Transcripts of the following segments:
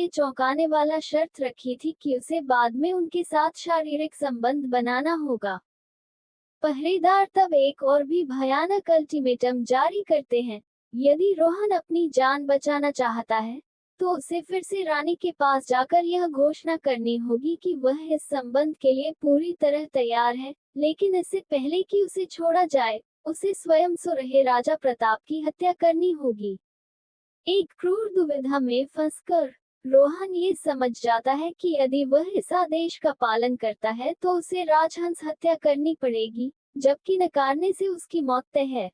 ये चौंकाने वाला शर्त रखी थी कि उसे बाद में उनके साथ शारीरिक संबंध बनाना होगा। पहरेदार तब एक और भी भयानक अल्टीमेटम जारी करते हैं। यदि रोहन अपनी जान बचाना चाहता है, तो उसे फिर से रानी के पास जाकर यह घोषणा करनी होगी कि वह इस संबंध के लिए पूरी तरह तैयार है, लेकिन इससे पहले कि उसे छोड़ा जाए, उसे स्वयं सो रहे राजा प्रताप की हत्या करनी होगी। एक क्रूर दुविधा में फंसकर रोहन ये समझ जाता है कि यदि वह इस आदेश का पालन करता है तो उसे राजहंस हत्या करनी पड़ेगी, जबकि नकारने से उसकी मौत तय है।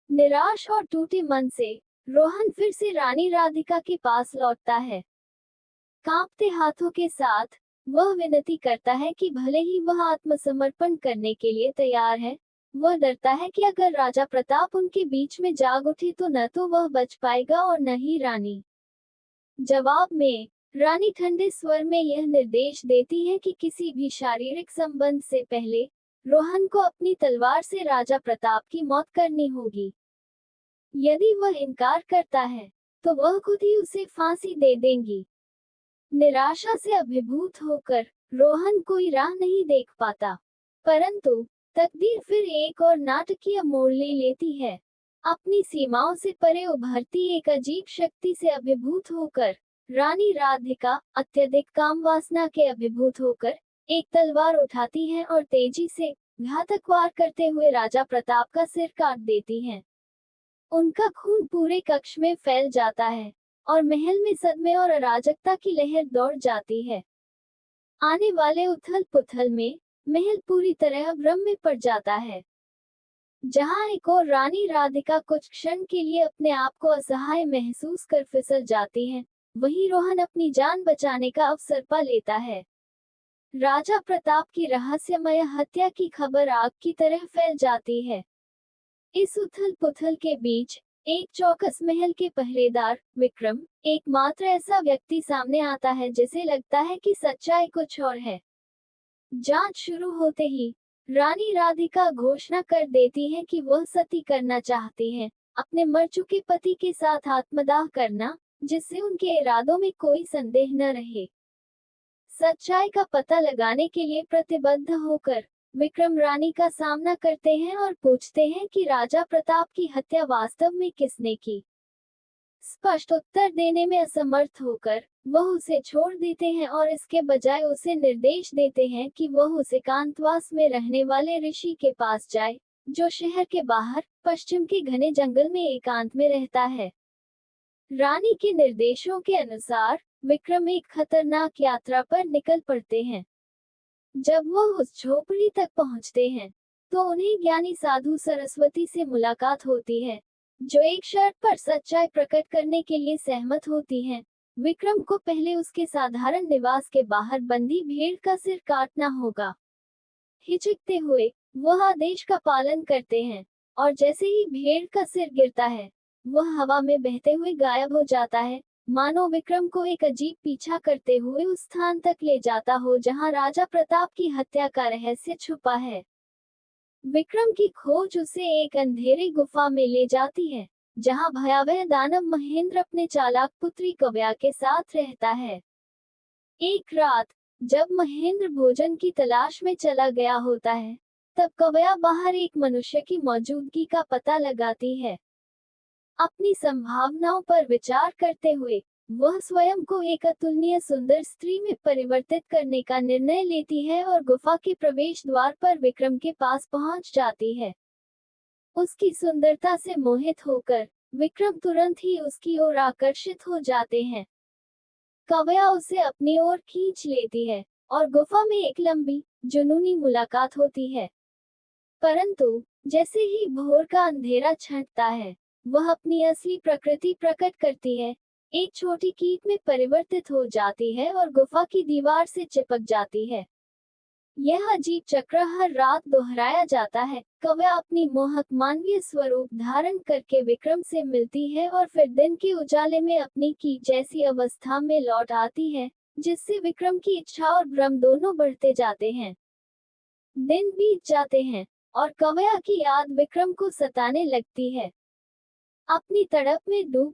निराश और टूटे मन से रोहन फिर से रानी राधिका के पास लौटता है। कांपते हाथों के साथ वह विनती करता है कि भले ही वह आत्मसमर्पण करने के लिए तैयार है, वह डरता है कि अगर राजा प्रताप उनके बीच में जाग उठे तो न तो वह बच पाएगा और न ही रानी। जवाब में रानी ठंडे स्वर में यह निर्देश देती है कि किसी भी शारीरिक संबंध से पहले रोहन को अपनी तलवार से राजा प्रताप की मौत करनी होगी। यदि वह इनकार करता है तो वह खुद ही उसे फांसी दे देंगी। निराशा से अभिभूत होकर रोहन कोई राह नहीं देख पाता, परंतु तकदीर फिर एक और नाटकीय मोड़ ले लेती है। अपनी सीमाओं से परे उभरती एक अजीब शक्ति से अभिभूत होकर रानी राधिका अत्यधिक काम वासना के अभिभूत होकर एक तलवार उठाती हैं और तेजी से घातक वार करते हुए राजा प्रताप का सिर काट देती हैं। उनका खून पूरे कक्ष में फैल जाता है और महल में सदमे और अराजकता की लहर दौड़ जाती है। आने वाले उथल पुथल में महल पूरी तरह भ्रम में पड़ जाता है। जहां एक और रानी राधिका कुछ क्षण के लिए अपने आप को असहाय महसूस कर फिसल जाती है, वहीं रोहन अपनी जान बचाने का अवसर पा लेता है। राजा प्रताप की रहस्यमय हत्या की खबर आग की तरह फैल जाती है। इस उथल पुथल के बीच एक चौकस महल के पहरेदार विक्रम एकमात्र ऐसा व्यक्ति सामने आता है जिसे लगता है कि सच्चाई कुछ और है। जांच शुरू होते ही रानी राधिका घोषणा कर देती है कि वह सती करना चाहती है, अपने मर चुके पति के साथ आत्मदाह करना, जिससे उनके इरादों में कोई संदेह न रहे। सच्चाई का पता लगाने के लिए प्रतिबद्ध होकर विक्रम रानी का सामना करते हैं और पूछते हैं कि राजा प्रताप की हत्या वास्तव में किसने की। स्पष्ट उत्तर देने में असमर्थ होकर वह उसे छोड़ देते हैं और इसके बजाय उसे निर्देश देते हैं कि वह उस एकांतवास में रहने वाले ऋषि के पास जाए, जो शहर के बाहर पश्चिम के घने जंगल में एकांत में रहता है। रानी के निर्देशों के अनुसार विक्रम एक खतरनाक यात्रा पर निकल पड़ते हैं। जब वह उस झोपड़ी तक पहुंचते हैं, तो उन्हें ज्ञानी साधु सरस्वती से मुलाकात होती है, जो एक शर्त पर सच्चाई प्रकट करने के लिए सहमत होती हैं। विक्रम को पहले उसके साधारण निवास के बाहर बंदी भेड़ का सिर काटना होगा। हिचकते हुए वह आदेश का पालन करते हैं और जैसे ही भेड़ का सिर गिरता है, वह हवा में बहते हुए गायब हो जाता है, मानो विक्रम को एक अजीब पीछा करते हुए उस स्थान तक ले जाता हो जहां राजा प्रताप की हत्या का रहस्य छुपा है। विक्रम की खोज उसे एक अंधेरी गुफा में ले जाती है, जहां भयावह दानव महेंद्र अपने चालाक पुत्री कव्या के साथ रहता है। एक रात जब महेंद्र भोजन की तलाश में चला गया होता है, तब कव्या बाहर एक मनुष्य की मौजूदगी का पता लगाती है। अपनी संभावनाओं पर विचार करते हुए वह स्वयं को एक अतुलनीय सुंदर स्त्री में परिवर्तित करने का निर्णय लेती है और गुफा के प्रवेश द्वार पर विक्रम के पास पहुंच जाती है। उसकी सुंदरता से मोहित होकर विक्रम तुरंत ही उसकी ओर आकर्षित हो जाते हैं। कव्या उसे अपनी ओर खींच लेती है और गुफा में एक लंबी जुनूनी मुलाकात होती है। परंतु जैसे ही भोर का अंधेरा छंटता है, वह अपनी असली प्रकृति प्रकट करती है, एक छोटी कीट में परिवर्तित हो जाती है और गुफा की दीवार से चिपक जाती है। यह अजीब चक्र हर रात दोहराया जाता है। कव्या अपनी मोहक मानवीय स्वरूप धारण करके विक्रम से मिलती है और फिर दिन के उजाले में अपनी कीट जैसी अवस्था में लौट आती है, जिससे विक्रम की इच्छा और भ्रम दोनों बढ़ते जाते हैं। दिन बीत जाते हैं और कव्या की याद विक्रम को सताने लगती है। अपनी तड़प में डूब